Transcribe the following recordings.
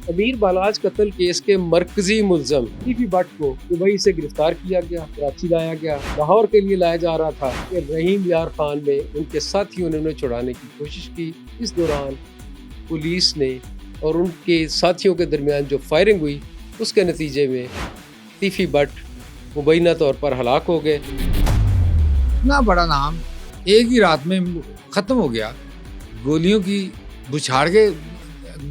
امیر بالاج قتل کیس کے مرکزی ملزم ٹیفی بٹ کو دبئی سے گرفتار کیا گیا، کراچی لایا گیا، لاہور کے لیے لایا جا رہا تھا کہ رحیم یار خان میں ان کے ساتھیوں نے انہیں چھڑانے کی کوشش کی۔ اس دوران پولیس نے اور ان کے ساتھیوں کے درمیان جو فائرنگ ہوئی اس کے نتیجے میں ٹیفی بٹ مبینہ طور پر ہلاک ہو گئے۔ اتنا بڑا نام ایک ہی رات میں ختم ہو گیا، گولیوں کی بچھاڑ کے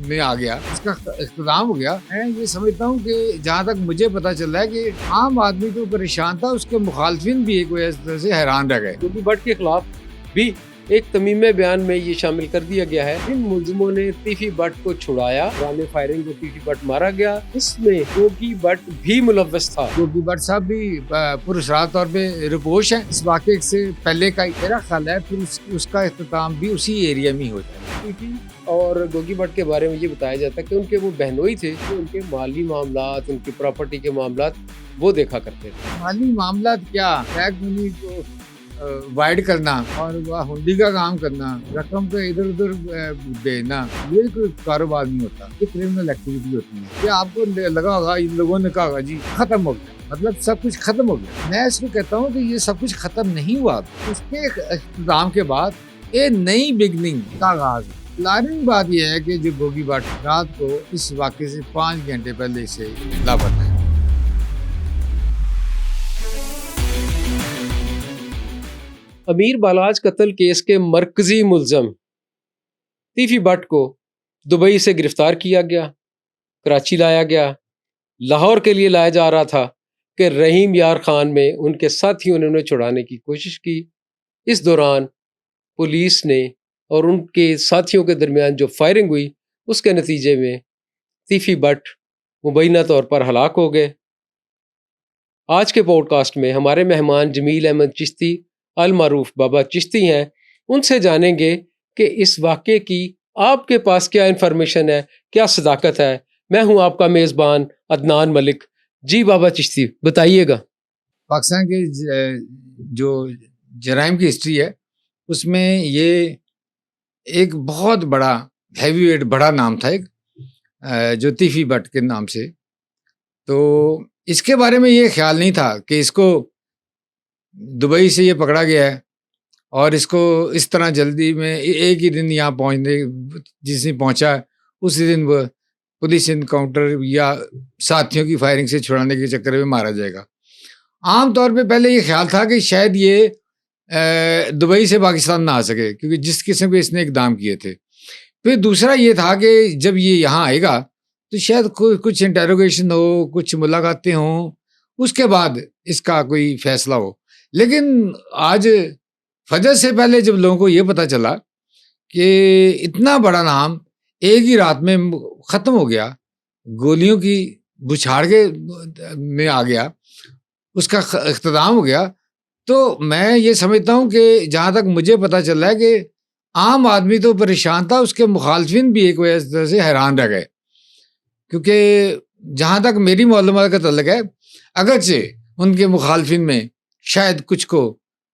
میں آ گیا، اس کا اختتام ہو گیا۔ میں یہ سمجھتا ہوں کہ جہاں تک مجھے پتا چل رہا ہے کہ عام آدمی تو پریشان تھا، اس کے مخالفین بھی ایک وجہ سے حیران رہ گئے۔ ٹیفی بٹ کے خلاف بھی ایک تمیمہ بیان میں یہ شامل کر دیا گیا ہے، ان ملزموں نے ٹیفی بٹ کو چھڑایا، دوران فائرنگ کو ٹیفی بٹ مارا گیا۔ اس میں گوگی بٹ بھی ملوث تھا۔ گوگی بٹ صاحب بھی پراسرار طور پہ رپوش ہیں اس واقعے سے پہلے کا، میرا خیال ہے پھر اس کا اختتام بھی اسی ایریا میں ہی ہو جائے۔ ٹیفی اور گوگی بٹ کے بارے میں یہ بتایا جاتا ہے کہ ان کے وہ بہنوئی تھے، کہ ان کے مالی معاملات، ان کی پراپرٹی کے معاملات وہ دیکھا کرتے تھے۔ مالی معاملات کیا، بیک منی کو وائڈ کرنا اور ہنڈی کا کام کرنا، رقم کو ادھر ادھر بھیجنا، یہ کوئی کاروبار نہیں ہوتا، یہ کرمنل ایکٹیویٹی ہوتی ہے۔ کہ آپ کو لگا ہوگا ان لوگوں نے کہا جی ختم ہو گیا، مطلب سب کچھ ختم ہو گیا۔ میں اس کو کہتا ہوں کہ یہ سب کچھ ختم نہیں ہوا، اس کے اختتام کے بعد ایک نئی بگننگ کا آغاز ہے۔ لازمی بات یہ ہے کہ جو گوگی بٹ رات کو اس واقعے سے 5 گھنٹے پہلے سے لاپتہ ہے۔ امیر بالاج قتل کیس کے مرکزی ملزم ٹیفی بٹ کو دبئی سے گرفتار کیا گیا، کراچی لایا گیا، لاہور کے لیے لایا جا رہا تھا کہ رحیم یار خان میں ان کے ساتھیوں نے انہیں چھڑانے کی کوشش کی۔ اس دوران پولیس نے اور ان کے ساتھیوں کے درمیان جو فائرنگ ہوئی اس کے نتیجے میں ٹیفی بٹ مبینہ طور پر ہلاک ہو گئے۔ آج کے پوڈ کاسٹ میں ہمارے مہمان جمیل احمد چشتی المعروف بابا چشتی ہیں، ان سے جانیں گے کہ اس واقعے کی آپ کے پاس کیا انفارمیشن ہے، کیا صداقت ہے۔ میں ہوں آپ کا میزبان عدنان ملک۔ جی بابا چشتی بتائیے گا۔ پاکستان کے جو جرائم کی ہسٹری ہے اس میں یہ ایک بہت بڑا ہیوی ویٹ بڑا نام تھا، ایک جو ٹیفی بٹ کے نام سے۔ تو اس کے بارے میں یہ خیال نہیں تھا کہ اس کو دبئی سے یہ پکڑا گیا ہے اور اس کو اس طرح جلدی میں ایک ہی دن یہاں پہنچنے، جس دن پہنچا اسی دن وہ پولیس انکاؤنٹر یا ساتھیوں کی فائرنگ سے چھڑانے کے چکر میں مارا جائے گا۔ عام طور پہ پہلے یہ خیال تھا کہ شاید یہ دبئی سے پاکستان نہ آ سکے، کیونکہ جس قسم کے اس نے اقدام کیے تھے۔ پھر دوسرا یہ تھا کہ جب یہ یہاں آئے گا تو شاید کچھ انٹیروگیشن ہو، کچھ ملاقاتیں ہوں، اس کے بعد اس کا کوئی فیصلہ ہو۔ لیکن آج فجر سے پہلے جب لوگوں کو یہ پتا چلا کہ اتنا بڑا نام ایک ہی رات میں ختم ہو گیا، گولیوں کی بچھاڑ کے میں آ گیا، اس کا اختتام ہو گیا، تو میں یہ سمجھتا ہوں کہ جہاں تک مجھے پتا چل رہا ہے کہ عام آدمی تو پریشان تھا، اس کے مخالفین بھی ایک وجہ سے حیران رہ گئے۔ کیونکہ جہاں تک میری معلومات کا تعلق ہے، اگرچہ ان کے مخالفین میں شاید کچھ کو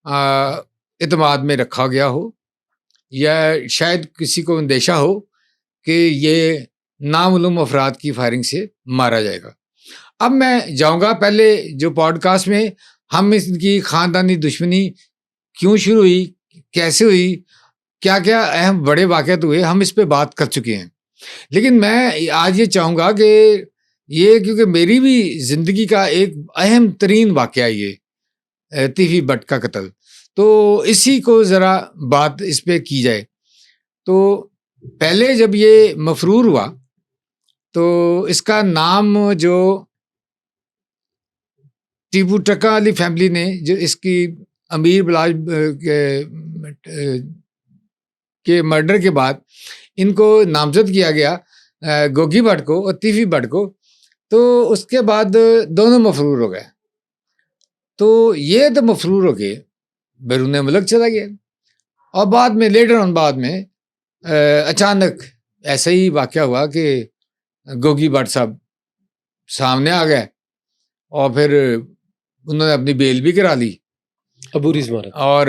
اعتماد میں رکھا گیا ہو یا شاید کسی کو اندیشہ ہو کہ یہ نامعلوم افراد کی فائرنگ سے مارا جائے گا۔ اب میں جاؤں گا، پہلے جو پوڈ کاسٹ میں ہم اس کی خاندانی دشمنی کیوں شروع ہوئی، کیسے ہوئی، کیا کیا اہم بڑے واقعات ہوئے، ہم اس پہ بات کر چکے ہیں۔ لیکن میں آج یہ چاہوں گا کہ یہ کیونکہ میری بھی زندگی کا ایک اہم ترین واقعہ یہ ٹیفی بٹ کا قتل، تو اسی کو ذرا بات اس پہ کی جائے۔ تو پہلے جب یہ مفرور ہوا تو اس کا نام جو ٹیپو ٹکا علی فیملی نے جو اس کی امیر بلاج کے مرڈر کے بعد ان کو نامزد کیا گیا، گوگی بٹ کو اور ٹیفی بٹ کو، تو اس کے بعد دونوں مفرور ہو گئے۔ تو یہ تو مفرور ہو کے بیرون ملک چلا گیا، اور بعد میں بعد میں اچانک ایسا ہی واقعہ ہوا کہ گوگی بٹ صاحب سامنے آ گئے اور پھر انہوں نے اپنی بیل بھی کرا لی عبوری ضمانت، اور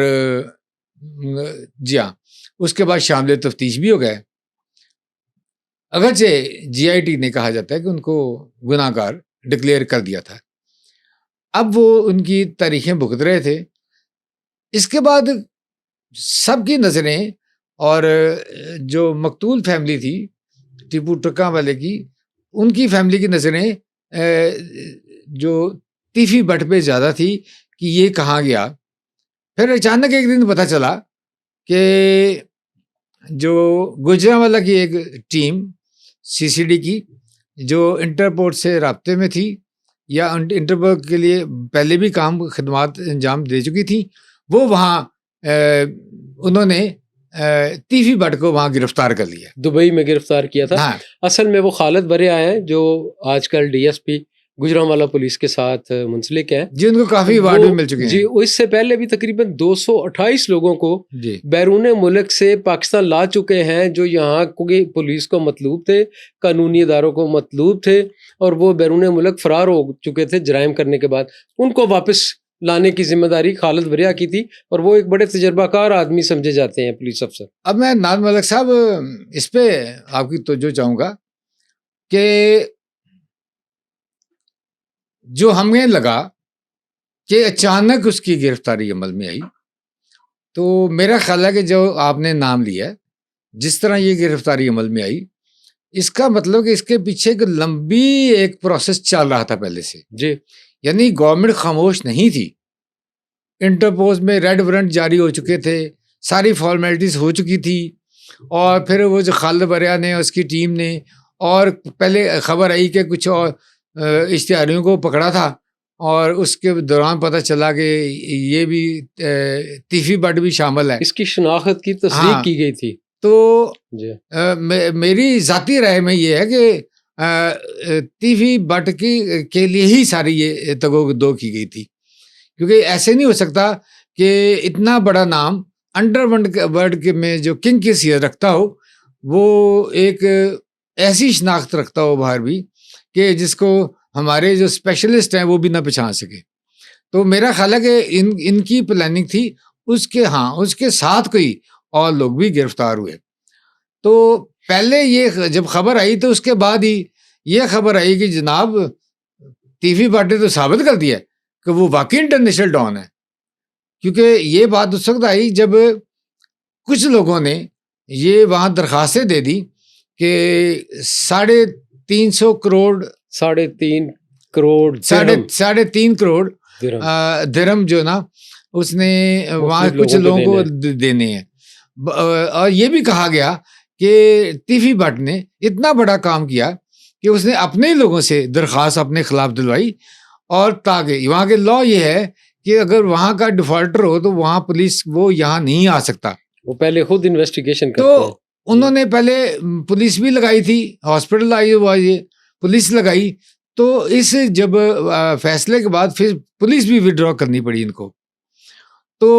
جی ہاں، اس کے بعد شامل تفتیش بھی ہو گئے۔ اگرچہ جی آئی ٹی نے کہا جاتا ہے کہ ان کو گناہ گار ڈکلیئر کر دیا تھا. اب وہ ان کی تاریخیں بھگت رہے تھے. اس کے بعد سب کی نظریں اور جو مقتول فیملی تھی ٹیپو ٹرکا والے کی، ان کی فیملی کی نظریں جو تیفی بٹ پہ زیادہ تھی کہ یہ کہاں گیا. پھر اچانک ایک دن پتہ چلا کہ جو گوجرانوالہ کی ایک ٹیم سی سی ڈی کی جو انٹرپول سے رابطے میں تھی یا انٹرپول کے لیے پہلے بھی کام خدمات انجام دے چکی تھی، وہ وہاں انہوں نے تیفی بٹ کو وہاں گرفتار کر لیا. دبئی میں گرفتار کیا تھا. ہاں اصل میں وہ خالد بریا ہیں جو آج کل D S P Gujranwala police کے ساتھ منسلک ہیں. جی، ان کو کافی ایوارڈ بھی مل چکے ہیں. جی، اس سے پہلے بھی تقریباً 228 لوگوں کو جی بیرون ملک سے پاکستان لا چکے ہیں جو یہاں کی پولیس کو مطلوب تھے، قانونی اداروں کو مطلوب تھے، اور وہ بیرون ملک فرار ہو چکے تھے جرائم کرنے کے بعد. ان کو واپس لانے کی ذمہ داری خالد بریا کی تھی، اور وہ ایک بڑے تجربہ کار آدمی سمجھے جاتے ہیں پولیس افسر. اب میں ناز ملک صاحب اس پہ آپ کی توجہ چاہوں گا کہ جو ہمیں لگا کہ اچانک اس کی گرفتاری عمل میں آئی، تو میرا خیال ہے کہ جو آپ نے نام لیا ہے، جس طرح یہ گرفتاری عمل میں آئی، اس کا مطلب کہ اس کے پیچھے ایک لمبی ایک پروسیس چل رہا تھا پہلے سے. جی، یعنی گورنمنٹ خاموش نہیں تھی. انٹرپوز میں ریڈ وارنٹ جاری ہو چکے تھے، ساری فارمیلٹیز ہو چکی تھی، اور پھر وہ جو خالد بریا نے اس کی ٹیم نے، اور پہلے خبر آئی کہ کچھ اور اشتہاریوں کو پکڑا تھا، اور اس کے دوران پتہ چلا کہ یہ بھی تیفی بٹ بھی شامل ہے. اس کی شناخت کی تصدیق کی گئی تھی. تو جی، میری ذاتی رائے میں یہ ہے کہ تیفی بٹ کے لیے ہی ساری یہ تگو دو کی گئی تھی، کیونکہ ایسے نہیں ہو سکتا کہ اتنا بڑا نام انڈر ورلڈ میں جو کنگ کی حیثیت رکھتا ہو، وہ ایک ایسی شناخت رکھتا ہو باہر بھی کہ جس کو ہمارے جو اسپیشلسٹ ہیں وہ بھی نہ پہچان سکے. تو میرا خیال ہے کہ ان کی پلاننگ تھی. اس کے ساتھ کوئی اور لوگ بھی گرفتار ہوئے. تو پہلے یہ جب خبر آئی تو اس کے بعد ہی یہ خبر آئی کہ جناب تیفی بٹ نے تو ثابت کر دیا کہ وہ واقعی انٹرنیشنل ڈان ہے. کیونکہ یہ بات اس وقت آئی جب کچھ لوگوں نے یہ وہاں درخواستیں دے دی کہ 350 کروڑ 3.5 کروڑ 3.5 کروڑ درہم جو نا اس نے وہاں کچھ لوگوں کو دینے ہیں. اور یہ بھی کہا گیا کہ تیفی بٹ نے اتنا بڑا کام کیا کہ اس نے اپنے ہی لوگوں سے درخواست اپنے خلاف دلوائی، اور تاکہ وہاں کے لا یہ ہے کہ اگر وہاں کا ڈیفالٹر ہو تو وہاں پولیس وہ یہاں نہیں آ سکتا. وہ پہلے خود انویسٹیگیشن کرتے ہیں. تو انہوں نے پہلے پولیس بھی لگائی تھی، ہاسپٹل آئی ہوا یہ پولیس لگائی. تو اس جب فیصلے کے بعد پھر پولیس بھی وڈرا کرنی پڑی ان کو. تو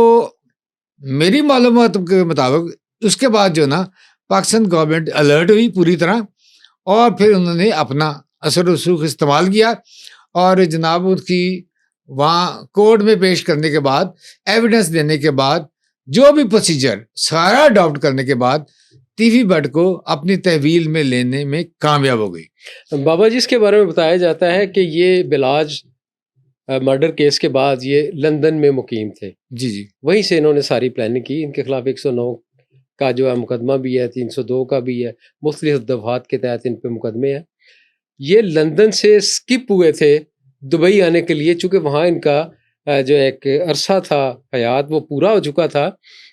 میری معلومات کے مطابق اس کے بعد جو نا پاکستان گورنمنٹ الرٹ ہوئی پوری طرح، اور پھر انہوں نے اپنا اثر و رسوخ استعمال کیا، اور جناب ان کی وہاں کورٹ میں پیش کرنے کے بعد، ایویڈنس دینے کے بعد، جو بھی پروسیجر سارا اڈاپٹ کرنے کے بعد تیفی بٹ کو اپنی تحویل میں لینے میں کامیاب ہو گئی. بابا جی اس کے بارے میں بتایا جاتا ہے کہ یہ بلاج مرڈر کیس کے بعد یہ لندن میں مقیم تھے. جی جی، وہیں سے انہوں نے ساری پلاننگ کی. ان کے خلاف 109 کا جو ہے مقدمہ بھی ہے، 302 کا بھی ہے، مختلف دفعات کے تحت ان پہ مقدمے ہیں. یہ لندن سے سکپ ہوئے تھے دبئی آنے کے لیے، چونکہ وہاں ان کا جو ایک عرصہ تھا حیات وہ پورا ہو چکا تھا،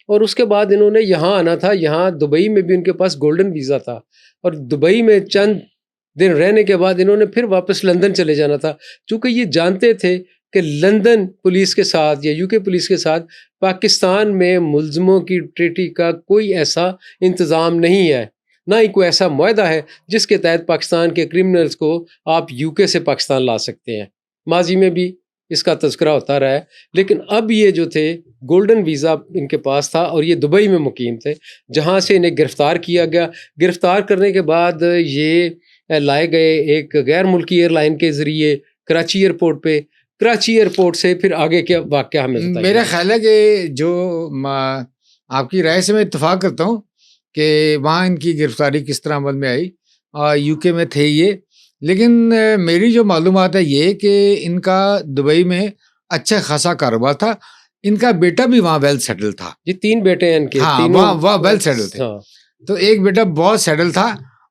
اور اس کے بعد انہوں نے یہاں آنا تھا. یہاں دبئی میں بھی ان کے پاس گولڈن ویزا تھا، اور دبئی میں چند دن رہنے کے بعد انہوں نے پھر واپس لندن چلے جانا تھا، چونکہ یہ جانتے تھے کہ لندن پولیس کے ساتھ یا یو کے پولیس کے ساتھ پاکستان میں ملزموں کی ٹریٹی کا کوئی ایسا انتظام نہیں ہے، نہ ہی کوئی ایسا معاہدہ ہے جس کے تحت پاکستان کے کرمنلز کو آپ یو کے سے پاکستان لا سکتے ہیں. ماضی میں بھی اس کا تذکرہ ہوتا رہا ہے، لیکن اب یہ جو تھے گولڈن ویزا ان کے پاس تھا، اور یہ دبئی میں مقیم تھے، جہاں سے انہیں گرفتار کیا گیا. گرفتار کرنے کے بعد یہ لائے گئے ایک غیر ملکی ایئر لائن کے ذریعے کراچی ایئرپورٹ پہ. کراچی ایئرپورٹ سے پھر آگے کیا واقعہ ہمیں بتائیے. میرا خیال ہے کہ جو آپ کی رائے سے میں اتفاق کرتا ہوں کہ وہاں ان کی گرفتاری کس طرح عمل میں آئی. یو کے میں تھے یہ، لیکن میری جو معلومات ہے یہ کہ ان کا دبئی میں اچھا خاصا کاروبار تھا، ان کا بیٹا بھی وہاں ویل سیٹل تھا. جی 3 بیٹے ہیں ان کے، ہاں تینوں وہاں ویل سیٹل تھے. ہاں تو ایک بیٹا بہت سیٹل تھا،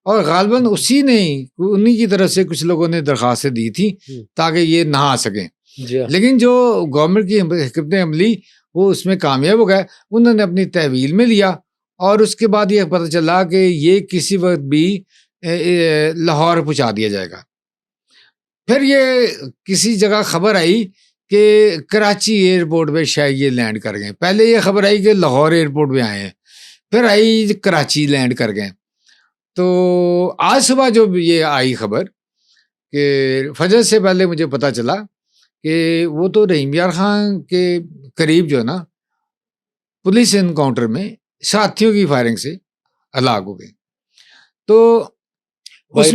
اور غالباً انہی کی طرف سے کچھ لوگوں نے درخواستیں دی تھی تاکہ یہ نہ آ سکیں. جی لیکن جو گورنمنٹ کی حکمت عملی وہ اس میں کامیاب ہو گئے، انہوں نے اپنی تحویل میں لیا، اور اس کے بعد یہ پتہ چلا کہ یہ کسی وقت بھی لاہور پہنچا دیا جائے گا. پھر یہ کسی جگہ خبر آئی کہ کراچی ایئرپورٹ پہ شاید یہ لینڈ کر گئے. پہلے یہ خبر آئی کہ لاہور ایئرپورٹ پہ آئے ہیں، پھر آئی کراچی لینڈ کر گئے. تو آج صبح جو یہ آئی خبر کہ فجر سے پہلے مجھے پتا چلا کہ وہ تو رحیم یار خان کے قریب جو ہے نا پولیس انکاؤنٹر میں ساتھیوں کی فائرنگ سے ہلاک ہو گئے. تو اس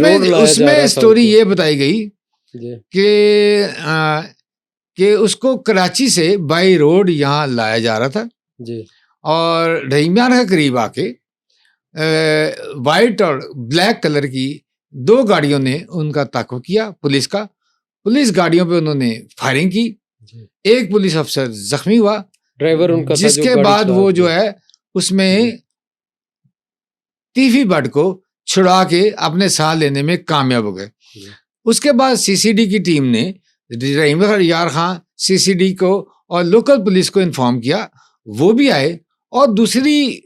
میں سٹوری یہ بتائی گئی کہ اس کو کراچی سے بائی روڈ یہاں لایا جا رہا تھا جی، اور رحیم یار کے قریب آ کے وائٹ اور بلیک کلر کی 2 گاڑیوں نے ان کا تعاقب کیا پولیس گاڑیوں پہ انہوں نے فائرنگ کی. ایک پولیس افسر زخمی ہوا، ڈرائیور ان کا، جس کے بعد وہ جو ہے اس میں تیفی بٹ کو چھڑا کے اپنے ساتھ لینے میں کامیاب ہو گئے. اس کے بعد سی سی ڈی کی ٹیم نے رحیم یار خان سی سی ڈی کو اور لوکل پولیس کو انفارم کیا، وہ بھی آئے. اور دوسری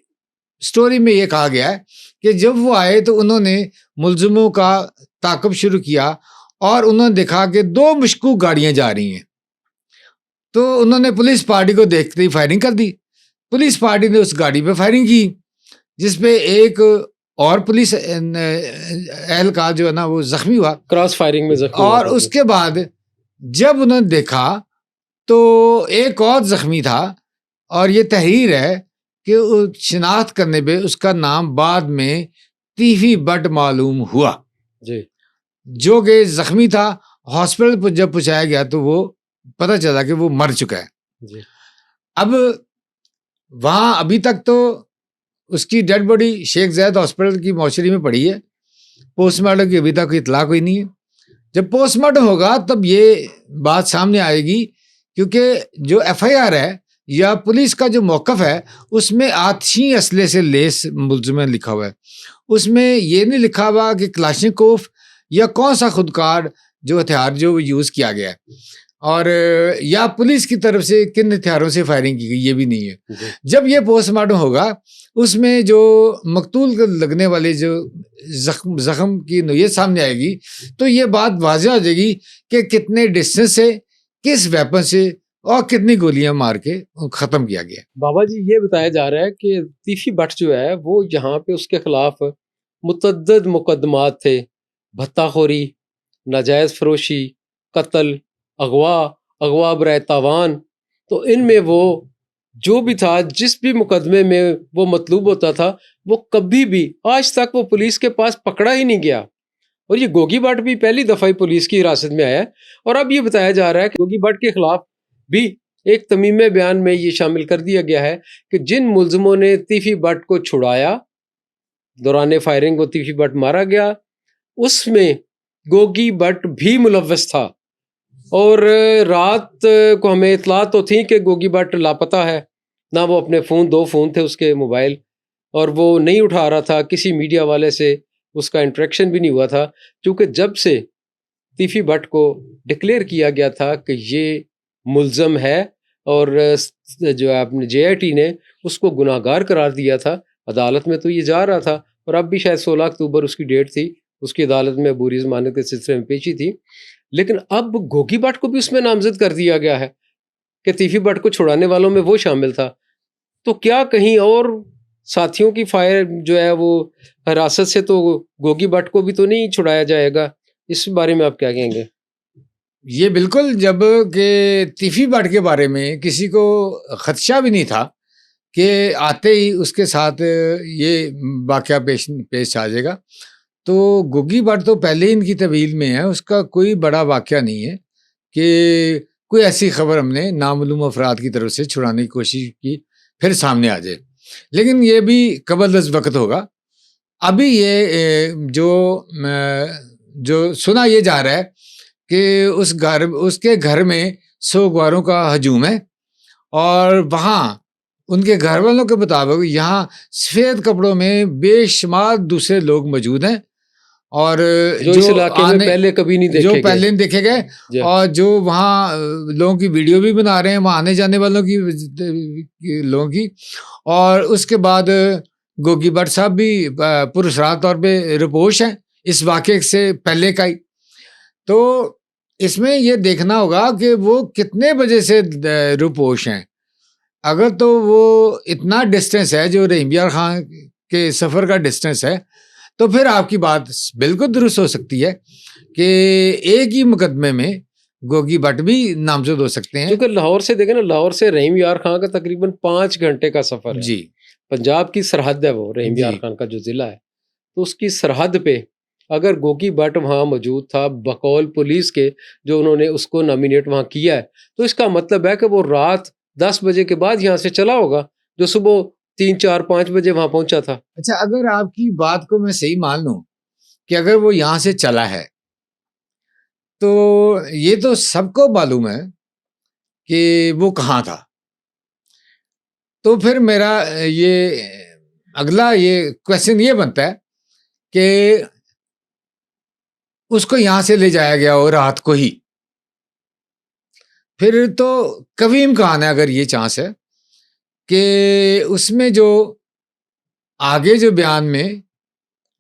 سٹوری میں یہ کہا گیا ہے کہ جب وہ آئے تو انہوں نے ملزموں کا تعاقب شروع کیا، اور انہوں نے دیکھا کہ 2 مشکوک گاڑیاں جا رہی ہیں. تو انہوں نے پولیس پارٹی کو دیکھتے ہی فائرنگ کر دی. پولیس پارٹی نے اس گاڑی پہ فائرنگ کی، جس پہ ایک اور پولیس اہلکار جو ہے نا وہ زخمی ہوا، کراس فائرنگ میں زخمی. اور اس کے بعد جب انہوں نے دیکھا تو ایک اور زخمی تھا، اور یہ تحریر ہے کہ شناخت کرنے پہ اس کا نام بعد میں تیفی بٹ معلوم ہوا جی، جو کہ زخمی تھا. ہاسپٹل جب پہنچایا گیا تو وہ پتہ چلا کہ وہ مر چکا ہے جی. اب وہاں ابھی تک تو اس کی ڈیڈ باڈی شیخ زاید ہاسپٹل کی موچری میں پڑی ہے، پوسٹ مارٹم کی ابھی تک کوئی اطلاع کوئی نہیں ہے. جب پوسٹ مارٹم ہوگا تب یہ بات سامنے آئے گی، کیونکہ جو ایف آئی آر ہے یا پولیس کا جو موقف ہے اس میں آتشی اسلحے سے لیس ملزم لکھا ہوا ہے. اس میں یہ نہیں لکھا ہوا کہ کلاشنکوف یا کون سا خودکار جو ہتھیار جو یوز کیا گیا ہے، اور یا پولیس کی طرف سے کن ہتھیاروں سے فائرنگ کی گئی یہ بھی نہیں ہے. جب یہ پوسٹ مارٹم ہوگا اس میں جو مقتول کو لگنے والے جو زخم کی نوعیت سامنے آئے گی تو یہ بات واضح ہو جائے گی کہ کتنے ڈسٹینس سے، کس ویپن سے، اور کتنی گولیاں مار کے ختم کیا گیا. بابا جی یہ بتایا جا رہا ہے کہ تیفی بٹ جو ہے وہ یہاں پہ اس کے خلاف متعدد مقدمات تھے، بھتہ خوری، ناجائز فروشی، قتل، اغوا برائے تاوان. تو ان میں وہ جو بھی تھا، جس بھی مقدمے میں وہ مطلوب ہوتا تھا، وہ کبھی بھی آج تک وہ پولیس کے پاس پکڑا ہی نہیں گیا. اور یہ گوگی بٹ بھی پہلی دفعہ پولیس کی حراست میں آیا ہے. اور اب یہ بتایا جا رہا ہے کہ گوگی بٹ کے خلاف بھی ایک تمیم بیان میں یہ شامل کر دیا گیا ہے کہ جن ملزموں نے تیفی بٹ کو چھڑایا، دوران فائرنگ کو تیفی بٹ مارا گیا، اس میں گوگی بٹ بھی ملوث تھا. اور رات کو ہمیں اطلاع تو تھی کہ گوگی بٹ لاپتہ ہے، نہ وہ اپنے فون، 2 فون تھے اس کے موبائل، اور وہ نہیں اٹھا رہا تھا، کسی میڈیا والے سے اس کا انٹریکشن بھی نہیں ہوا تھا. کیونکہ جب سے تیفی بٹ کو ڈکلیئر کیا گیا تھا کہ یہ ملزم ہے، اور جو اپنے جے آئی ٹی نے اس کو گناہ گار قرار دیا تھا، عدالت میں تو یہ جا رہا تھا، اور اب بھی شاید 16 اکتوبر اس کی ڈیٹ تھی، اس کی عدالت میں عبوری ضمانت کے سلسلے میں پیشی تھی. لیکن اب گوگی بٹ کو بھی اس میں نامزد کر دیا گیا ہے کہ تیفی بٹ کو چھڑانے والوں میں وہ شامل تھا. تو کیا کہیں اور ساتھیوں کی فائر جو ہے وہ حراست سے تو گوگی بٹ کو بھی تو نہیں چھڑایا جائے گا؟ اس بارے میں آپ کیا کہیں گے؟ یہ بالکل، جب کہ تیفی بٹ کے بارے میں کسی کو خدشہ بھی نہیں تھا کہ آتے ہی اس کے ساتھ یہ واقعہ پیش آ جائے گا، تو گوگی بٹ تو پہلے ان کی طویل میں ہے، اس کا کوئی بڑا واقعہ نہیں ہے کہ کوئی ایسی خبر ہم نے نامعلوم افراد کی طرف سے چھڑانے کی کوشش کی پھر سامنے آ جائے. لیکن یہ بھی قبل از وقت ہوگا ابھی یہ جو سنا یہ جا رہا ہے کہ اس کے گھر میں سوگواروں کا ہجوم ہے، اور وہاں ان کے گھر والوں کے مطابق یہاں سفید کپڑوں میں بے شمار دوسرے لوگ موجود ہیں، اور جو اس علاقے میں پہلے کبھی نہیں دیکھے جو پہلے نہیں دیکھے گئے، اور جو وہاں لوگوں کی ویڈیو بھی بنا رہے ہیں وہاں آنے جانے والوں کی لوگوں کی۔ اور اس کے بعد گوگی بٹ صاحب بھی پراسرار طور پہ رپوش ہیں اس واقعے سے پہلے کا ہی۔ تو اس میں یہ دیکھنا ہوگا کہ وہ کتنے بجے سے رپوش ہیں۔ اگر تو وہ اتنا ڈسٹینس ہے جو رحیم یار خان کے سفر کا ڈسٹینس ہے، تو پھر آپ کی بات بالکل درست ہو سکتی ہے کہ ایک ہی مقدمے میں گوگی بٹ بھی نامزد ہو سکتے ہیں۔ کیونکہ لاہور سے دیکھیں نا، لاہور سے رحیم یار خان کا تقریباً 5 گھنٹے کا سفر ہے۔ جی، پنجاب کی سرحد ہے وہ رحیم یار خان کا جو ضلع ہے، تو اس کی سرحد پہ اگر گوگی بٹ وہاں موجود تھا بقول پولیس کے، جو انہوں نے اس کو نامینیٹ وہاں کیا ہے، تو اس کا مطلب ہے کہ وہ رات 10 بجے کے بعد یہاں سے چلا ہوگا، جو صبح 3 4 5 بجے وہاں پہنچا تھا۔ اچھا، اگر آپ کی بات کو میں صحیح مان لوں کہ اگر وہ یہاں سے چلا ہے، تو یہ تو سب کو معلوم ہے کہ وہ کہاں تھا۔ تو پھر میرا یہ اگلا یہ کویسچن یہ بنتا ہے کہ اس کو یہاں سے لے جایا گیا ہو رات کو ہی، پھر تو کبھی امکان ہے اگر یہ چانس ہے کہ اس میں جو آگے جو بیان میں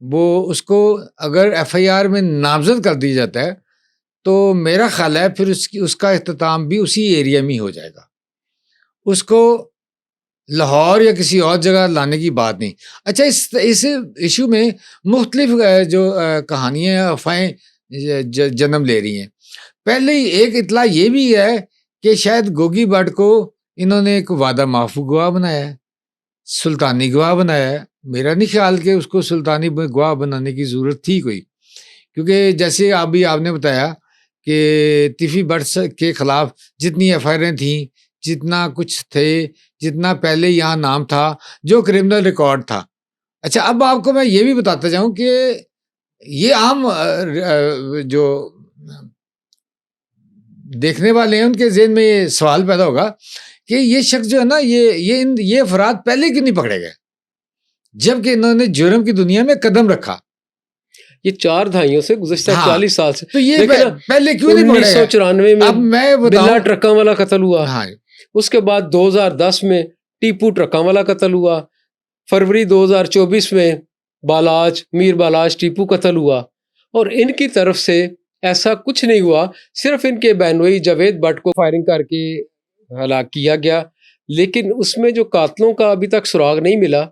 وہ اس کو اگر ایف آئی آر میں نامزد کر دی جاتا ہے، تو میرا خیال ہے پھر اس کا اختتام بھی اسی ایریا میں ہی ہو جائے گا۔ اس کو لاہور یا کسی اور جگہ لانے کی بات نہیں۔ اچھا، اس ایشو میں مختلف جو کہانیاں افواہیں جنم لے رہی ہیں۔ پہلے ایک اطلاع یہ بھی ہے کہ شاید گوگی بٹ کو انہوں نے ایک وعدہ معاف گواہ بنایا ہے، سلطانی گواہ بنایا ہے۔ میرا نہیں خیال کہ اس کو سلطانی گواہ بنانے کی ضرورت تھی کوئی، کیونکہ جیسے آپ نے بتایا کہ تیفی بٹ کے خلاف جتنی ایف آئی آریں تھیں، جتنا کچھ تھے، جتنا پہلے یہاں نام تھا، جو کرمنل ریکارڈ تھا۔ اچھا، اب آپ کو میں یہ بھی بتاتا جاؤں کہ یہ عام جو دیکھنے والے ہیں ان کے ذہن میں یہ سوال پیدا ہوگا کہ یہ شخص جو ہے نا، یہ افراد پہلے کیوں نہیں پکڑے گئے جبکہ انہوں نے جرم کی دنیا میں قدم رکھا؟ یہ 4 دہائیوں سے گزشتہ 40 سال سے، تو یہ پہلے کیوں نہیں پکڑے گئے؟ 1994 میں اب میں بلا ٹرکاں والا قتل ہوا، ہاں، اس کے بعد 2010 میں ٹیپو ٹرکاں والا قتل ہوا، فروری 2024 میں میر بالاج ٹیپو قتل ہوا، اور ان کی طرف سے ایسا کچھ نہیں ہوا، صرف ان کے بہنوئی جاوید بٹ کو فائرنگ کر کے ہلاک کیا گیا۔ لیکن اس میں جو قاتلوں کا ابھی تک سراغ نہیں ملا،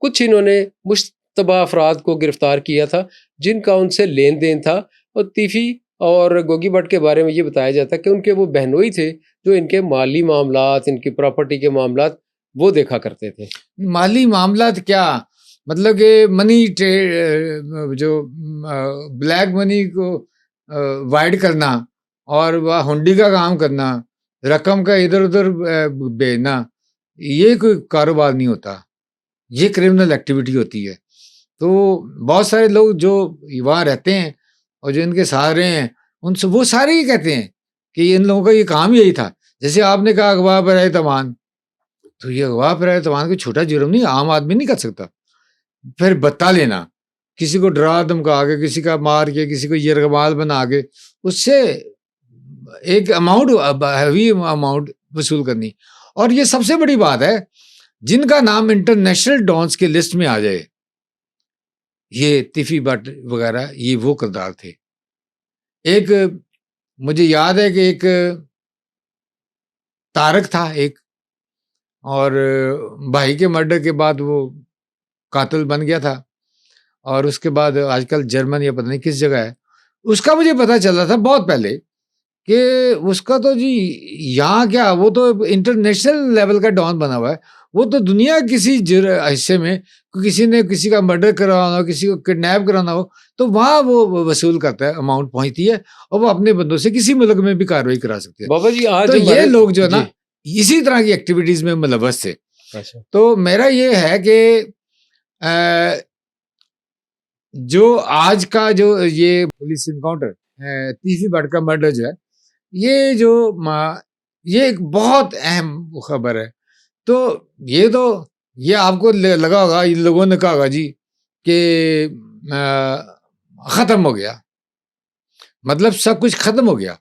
کچھ انہوں نے مشتبہ افراد کو گرفتار کیا تھا جن کا ان سے لین دین تھا، اور تیفی اور گوگی بٹ کے بارے میں یہ بتایا جاتا ہے کہ ان کے وہ بہنوئی تھے جو ان کے مالی معاملات، ان کی پراپرٹی کے معاملات وہ دیکھا کرتے تھے۔ مالی معاملات کیا مطلب کہ منی جو بلیک منی کو وائڈ کرنا اور وہ ہنڈی کا کام کرنا، رقم کا ادھر ادھر بھیجنا، یہ کوئی کاروبار نہیں ہوتا، یہ کرمنل ایکٹیویٹی ہوتی ہے۔ تو بہت سارے لوگ جو وہاں رہتے ہیں اور جو ان کے ساتھ رہے ہیں، ان سے وہ سارے ہی کہتے ہیں کہ ان لوگوں کا یہ کام یہی تھا۔ جیسے آپ نے کہا اغوا پر اعتمان، تو یہ اغوا پر اعتمان کوئی چھوٹا جرم نہیں، عام آدمی نہیں کر سکتا۔ پھر بتا لینا، کسی کو ڈرا دھمکا کے، کسی کا مار کے، کسی کو یرغمال بنا کے، اس سے ایک ہیوی اماؤنٹ وصول کرنی۔ اور یہ سب سے بڑی بات ہے، جن کا نام انٹرنیشنل ڈانس کے لسٹ میں آ جائے، یہ تیفی بٹ وغیرہ، یہ وہ کردار تھے۔ ایک مجھے یاد ہے کہ ایک طارق تھا ایک، اور بھائی کے مرڈر کے بعد وہ قاتل بن گیا تھا، اور اس کے بعد آج کل جرمن یا پتہ نہیں کس جگہ ہے۔ اس کا مجھے پتا چلا تھا بہت پہلے کہ اس کا تو جی یہاں کیا، وہ تو انٹرنیشنل لیول کا ڈان بنا ہوا ہے، وہ تو دنیا کسی حصے میں کسی نے کسی کا مرڈر کرانا ہو، کسی کو کڈنیپ کرانا ہو، تو وہاں وہ وصول کرتا ہے، اماؤنٹ پہنچتی ہے، اور وہ اپنے بندوں سے کسی ملک میں بھی کارروائی کرا سکتے ہیں۔ بابا جی آج تو یہ لوگ جو ہے نا اسی طرح کی ایکٹیویٹیز میں ملوث تھے۔ تو میرا یہ ہے کہ جو آج کا جو یہ پولیس انکاؤنٹر تیفی بٹ کا مرڈر جو ہے، یہ ایک بہت اہم خبر ہے. تو یہ آپ کو لگا ہوگا، ان لوگوں نے کہا ہوگا جی کہ ختم ہو گیا، مطلب سب کچھ ختم ہو گیا.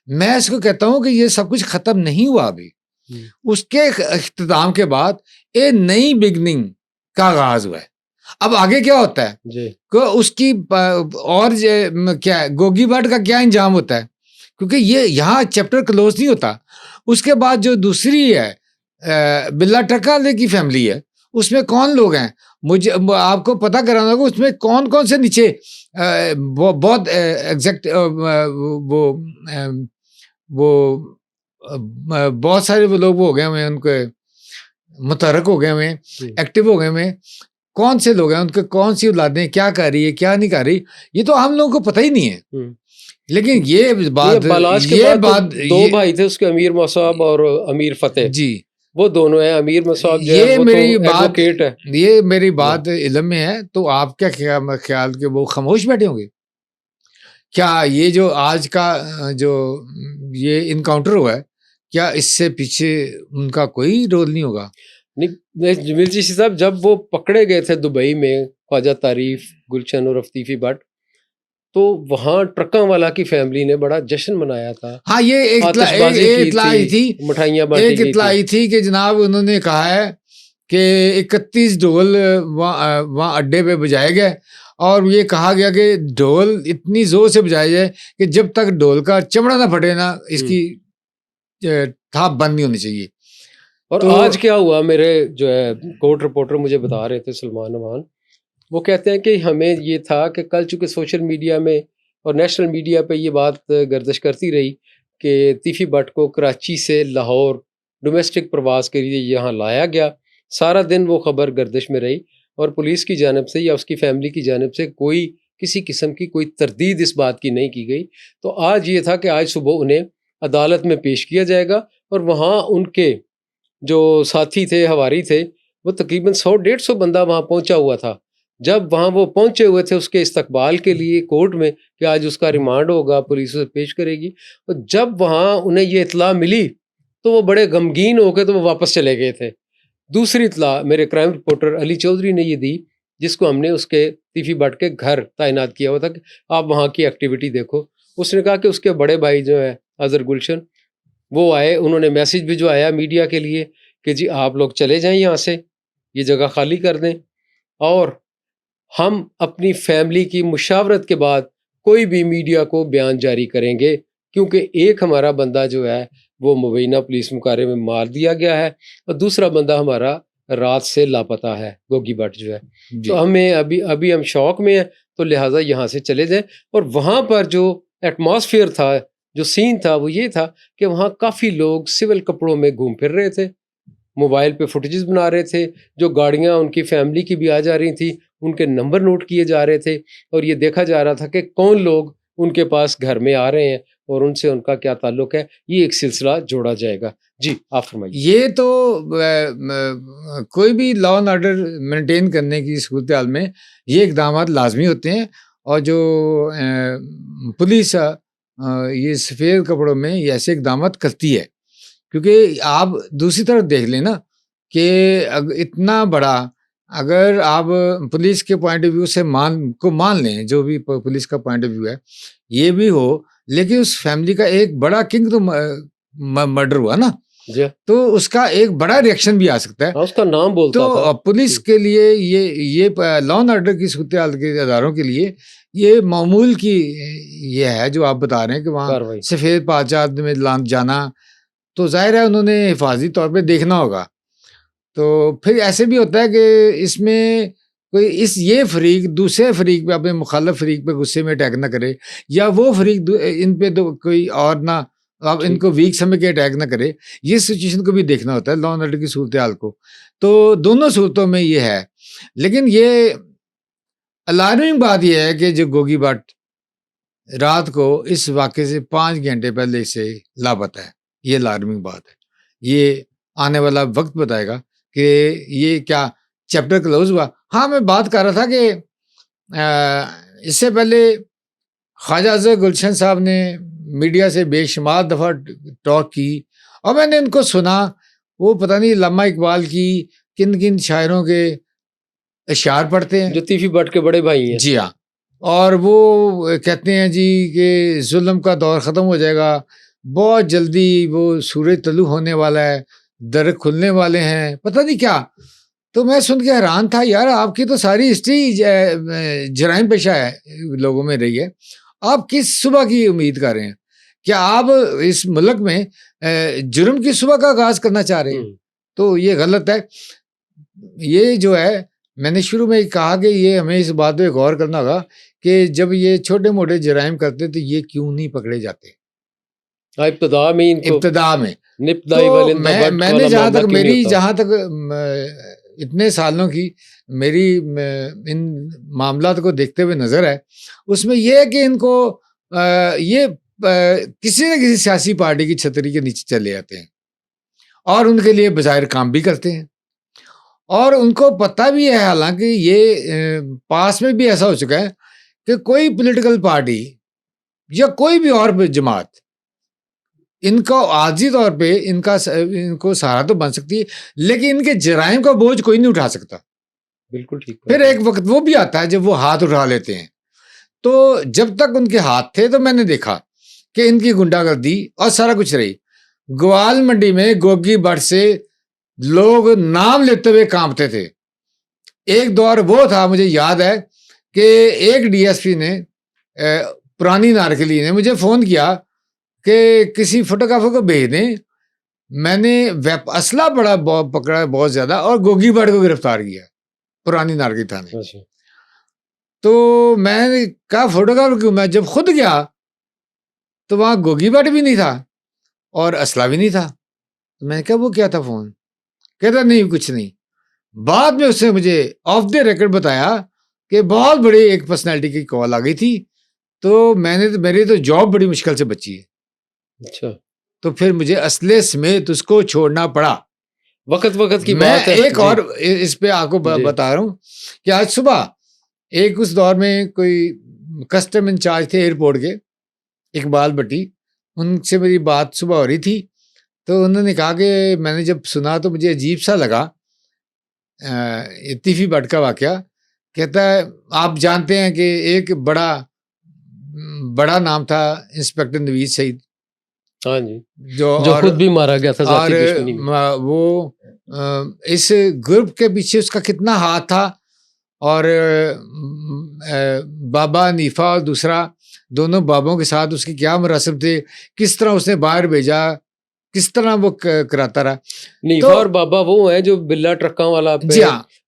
میں اس کو کہتا ہوں کہ یہ سب کچھ ختم نہیں ہوا ابھی. اس کے اختتام کے بعد ایک نئی بگننگ کا آغاز ہوا ہے. اب آگے کیا ہوتا ہے جی کہ اس کی اور کیا ہے، گوگی بٹ کا کیا انجام ہوتا ہے، کیونکہ یہ یہاں چیپٹر کلوز نہیں ہوتا. اس کے بعد جو دوسری ہے بلا ٹکالے کی فیملی ہے، اس میں کون لوگ ہیں، مجھے آپ کو پتہ کرانا ہوگا اس میں کون کون سے نیچے بہت ایگزیکٹ وہ بہت سارے وہ لوگ ہو گئے ہوئے ہیں، ان کے متحرک ہو گئے ہوئے ہیں، ایکٹیو ہو گئے ہوئے ہیں. کون سے لوگ ہیں، ان کے کون سی اولادیں کیا کر رہی ہے کیا نہیں کر رہی، یہ تو ہم لوگوں کو پتہ ہی نہیں ہے. لیکن یہ بالاج کے بعد دو بھائی تھے اس کے، امیر مصعب اور امیر فتح. جی وہ دونوں ہیں. امیر مصعب جو ہے یہ وہ میری تو بات ایڈوکیٹ ہے. یہ میری بات علم میں ہے. تو آپ کیا خیال کہ وہ خاموش بیٹھے ہوں گے؟ کیا یہ جو آج کا جو یہ انکاؤنٹر ہوا ہے، کیا اس سے پیچھے ان کا کوئی رول نہیں ہوگا؟ جمیل چشتی صاحب جب وہ پکڑے گئے تھے دبئی میں، خواجہ تعریف، گلشن اور تیفی بٹ، تو وہاں ٹرکاں والا کی فیملی نے بڑا جشن منایا تھا. ہاں، یہ ایک اطلاع آئی تھی، مٹھائیاں بانٹی گئی اطلاع آئی تھی کہ جناب انہوں نے کہا ہے کہ 31 ڈھول وہاں اڈے پہ بجائے گئے، اور یہ کہا گیا کہ ڈھول اتنی زور سے بجایا جائے کہ جب تک ڈھول کا چمڑا نہ پھٹے نا، اس کی تھاپ بند نہیں ہونی چاہیے. اور آج کیا ہوا، میرے جو ہے کورٹ رپورٹر مجھے بتا رہے تھے سلمان امان، وہ کہتے ہیں کہ ہمیں یہ تھا کہ کل چونکہ سوشل میڈیا میں اور نیشنل میڈیا پہ یہ بات گردش کرتی رہی کہ تیفی بٹ کو کراچی سے لاہور ڈومیسٹک پرواز کے لیے یہاں لایا گیا. سارا دن وہ خبر گردش میں رہی، اور پولیس کی جانب سے یا اس کی فیملی کی جانب سے کوئی کسی قسم کی کوئی تردید اس بات کی نہیں کی گئی. تو آج یہ تھا کہ آج صبح انہیں عدالت میں پیش کیا جائے گا، اور وہاں ان کے جو ساتھی تھے، ہواری تھے، وہ تقریباً 100-150 بندہ وہاں پہنچا ہوا تھا. جب وہاں وہ پہنچے ہوئے تھے اس کے استقبال کے لیے کورٹ میں کہ آج اس کا ریمانڈ ہوگا، پولیس اسے پیش کرے گی، اور جب وہاں انہیں یہ اطلاع ملی تو وہ بڑے غمگین ہو کے تو وہ واپس چلے گئے تھے. دوسری اطلاع میرے کرائم رپورٹر علی چودھری نے یہ دی، جس کو ہم نے اس کے تیفی بٹ کے گھر تعینات کیا ہوا تھا کہ آپ وہاں کی ایکٹیویٹی دیکھو. اس نے کہا کہ اس کے بڑے بھائی جو ہیں اظہر گلشن، وہ آئے، انہوں نے میسج بھجوایا میڈیا کے لیے کہ جی آپ لوگ چلے جائیں یہاں سے، یہ جگہ خالی کر دیں، اور ہم اپنی فیملی کی مشاورت کے بعد کوئی بھی میڈیا کو بیان جاری کریں گے، کیونکہ ایک ہمارا بندہ جو ہے وہ مبینہ پولیس مقابلے میں مار دیا گیا ہے، اور دوسرا بندہ ہمارا رات سے لاپتہ ہے، گوگی بٹ جو ہے. تو ہمیں ابھی ہم شوق میں ہیں، تو لہٰذا یہاں سے چلے جائیں. اور وہاں پر جو ایٹماسفیئر تھا، جو سین تھا، وہ یہ تھا کہ وہاں کافی لوگ سول کپڑوں میں گھوم پھر رہے تھے، موبائل پہ فوٹیجز بنا رہے تھے، جو گاڑیاں ان کی فیملی کی بھی آ جا رہی تھیں ان کے نمبر نوٹ کیے جا رہے تھے، اور یہ دیکھا جا رہا تھا کہ کون لوگ ان کے پاس گھر میں آ رہے ہیں اور ان سے ان کا کیا تعلق ہے. یہ ایک سلسلہ جوڑا جائے گا. جی آپ فرمائیے. یہ تو کوئی بھی لا اینڈ آرڈر مینٹین کرنے کی صورتحال میں یہ اقدامات لازمی ہوتے ہیں، اور جو پولیس یہ سفید کپڑوں میں یہ ایسے اقدامات کرتی ہے، کیونکہ آپ دوسری طرف دیکھ لیں نا کہ اتنا بڑا، اگر آپ پولیس کے پوائنٹ آف ویو سے مان لیں، جو بھی پولیس کا پوائنٹ آف ویو ہے یہ بھی ہو، لیکن اس فیملی کا ایک بڑا کنگ تو مرڈر ہوا نا، تو اس کا ایک بڑا ریئیکشن بھی آ سکتا ہے. اس کا نام بولتا تو تھا. پولیس کے لیے یہ لا اینڈ آرڈر کی صورتحال کے اداروں کے لیے یہ معمول کی یہ ہے جو آپ بتا رہے ہیں کہ وہاں سفید پادشاہ میں جانا، تو ظاہر ہے انہوں نے حفاظتی طور پہ دیکھنا ہوگا. تو پھر ایسے بھی ہوتا ہے کہ اس میں کوئی یہ فریق دوسرے فریق پہ، اپنے مخالف فریق پہ غصے میں اٹیک نہ کرے، یا وہ فریق ان پہ کوئی اور نہ، آپ ان کو ویک سمجھ کے اٹیک نہ کرے. یہ سچویشن کو بھی دیکھنا ہوتا ہے لا اینڈ آرڈر کی صورتحال کو. تو دونوں صورتوں میں یہ ہے. لیکن یہ الارمنگ بات یہ ہے کہ جو گوگی بٹ رات کو اس واقعے سے 5 گھنٹے پہلے سے لاپتہ ہے، یہ الارمنگ بات ہے. یہ آنے والا وقت بتائے گا کہ یہ کیا چیپٹر کلوز ہوا. ہاں، میں بات کر رہا تھا کہ اس سے پہلے خواجہ اظہر گلشن صاحب نے میڈیا سے بے شمار دفعہ ٹاک کی اور میں نے ان کو سنا، وہ پتہ نہیں علامہ اقبال کی کن کن شاعروں کے اشعار پڑھتے ہیں جو طیفی بٹ کے بڑے بھائی ہیں. جی ہاں، اور وہ کہتے ہیں جی کہ ظلم کا دور ختم ہو جائے گا، بہت جلدی وہ سورج طلوع ہونے والا ہے، در کھلنے والے ہیں، پتہ نہیں کیا. تو میں سن کے حیران تھا، یار آپ کی تو ساری ہسٹری جرائم پیشہ ہے لوگوں میں رہی ہے، آپ کس صبح کی امید کر رہے ہیں؟ کیا آپ اس ملک میں جرم کی صبح کا آغاز کرنا چاہ رہے ہیں؟ تو یہ غلط ہے. یہ جو ہے میں نے شروع میں کہا کہ یہ ہمیں اس بات پہ غور کرنا ہوگا کہ جب یہ چھوٹے موٹے جرائم کرتے تو یہ کیوں نہیں پکڑے جاتے ابتدا میں ان کو ابتدا میں. نپدائی تو والے میں نے جہاں تک اتنے سالوں کی میری ان معاملات کو دیکھتے ہوئے نظر ہے، اس میں یہ ہے کہ ان کو یہ کسی نہ کسی سیاسی پارٹی کی چھتری کے نیچے چلے جاتے ہیں اور ان کے لیے بظاہر کام بھی کرتے ہیں، اور ان کو پتہ بھی ہے، حالانکہ یہ پاس میں بھی ایسا ہو چکا ہے کہ کوئی پولیٹیکل پارٹی یا کوئی بھی اور جماعت ان کو عارضی طور پہ ان کو سہارا تو بن سکتی ہے، لیکن ان کے جرائم کا بوجھ کوئی نہیں اٹھا سکتا. بالکل ٹھیک. پھر ایک وقت وہ بھی آتا ہے جب وہ ہاتھ اٹھا لیتے ہیں. تو جب تک ان کے ہاتھ تھے تو میں نے دیکھا کہ ان کی گنڈا گردی اور سارا کچھ رہی. گوال منڈی میں گوگی بٹ سے لوگ نام لیتے ہوئے کانپتے تھے. ایک دور وہ تھا، مجھے یاد ہے کہ ایک ڈی ایس پی نے پرانی نارکلی نے مجھے فون کیا کہ کسی فوٹوگرافر کو بھیج دیں، میں نے اسلحہ بڑا پکڑا بہت زیادہ اور گوگی بٹ کو گرفتار کیا پرانی نارکلی تھانے. تو میں نے کہا فوٹوگرافر کیوں؟ میں جب خود گیا تو وہاں گوگی بٹ بھی نہیں تھا اور اسلحہ بھی نہیں تھا. تو میں نے کہا وہ کیا تھا فون؟ کہتا نہیں کچھ نہیں. بعد میں اس نے مجھے آف دی ریکارڈ بتایا کہ بہت بڑی ایک پرسنالٹی کی کال آ گئی تھی، تو میری تو جاب بڑی مشکل سے بچی ہے. اچھا. تو پھر مجھے اسلحے سمیت اس کو چھوڑنا پڑا. وقت کی میں بات ہے. ایک اور اس پہ آپ کو بتا رہا ہوں کہ آج صبح ایک اس دور میں کوئی کسٹم انچارج تھے ایئرپورٹ کے، اقبال بٹی، ان سے میری بات صبح ہو رہی تھی. تو انہوں نے کہا کہ میں نے جب سنا تو مجھے عجیب سا لگا طیفی بٹ کا واقعہ. کہتا ہے آپ جانتے ہیں کہ ایک بڑا نام تھا انسپیکٹر نوید سعید. ہاں جی، جو خود بھی مارا گیا تھا ذاتی دشمنی میں. وہ اس گروپ کے پیچھے اس کا کتنا ہاتھ تھا، اور بابا نیفا اور دوسرا دونوں بابوں کے ساتھ اس کی کیا مراسم تھے، کس طرح اس نے باہر بھیجا، کس طرح وہ کراتا رہا. نیفا اور بابا وہ ہیں جو بلا ٹرکاں والا پہ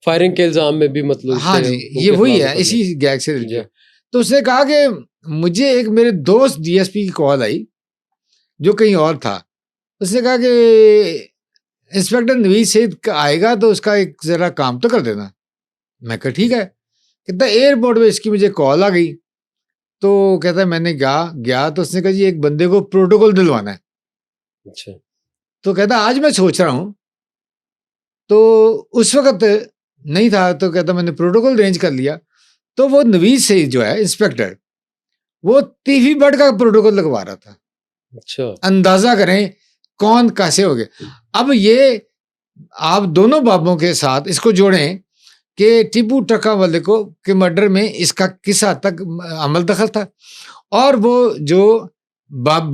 فائرنگ کے الزام میں بھی مطلوب. ہاں جی، یہ وہی ہے، اسی گیگ سے. تو اس نے کہا کہ مجھے ایک میرے دوست ڈی ایس پی کی کال آئی جو کہیں اور تھا. اس نے کہا کہ انسپیکٹر نوید سعید آئے گا تو اس کا ایک ذرا کام تو کر دینا. میں کہا ٹھیک ہے. کہتا ایئرپورٹ پہ اس کی مجھے کال آ گئی. تو کہتا ہے میں نے گیا تو اس نے کہا جی ایک بندے کو پروٹوکول دلوانا ہے. اچھا. تو کہتا آج میں سوچ رہا ہوں. تو اس وقت نہیں تھا، تو کہتا میں نے پروٹوکول ارینج کر لیا. تو وہ نوید سعید جو ہے انسپیکٹر، وہ طیفی بٹ کا پروٹوکول لگوا رہا تھا. اچھا. اندازہ کریں کون کیسے ہو گئے. اب یہ آپ دونوں بابوں کے ساتھ اس کو جوڑیں کہ ٹیپو ٹرکا والے کو کے مرڈر میں اس کا کس حد تک عمل دخل تھا، اور وہ جو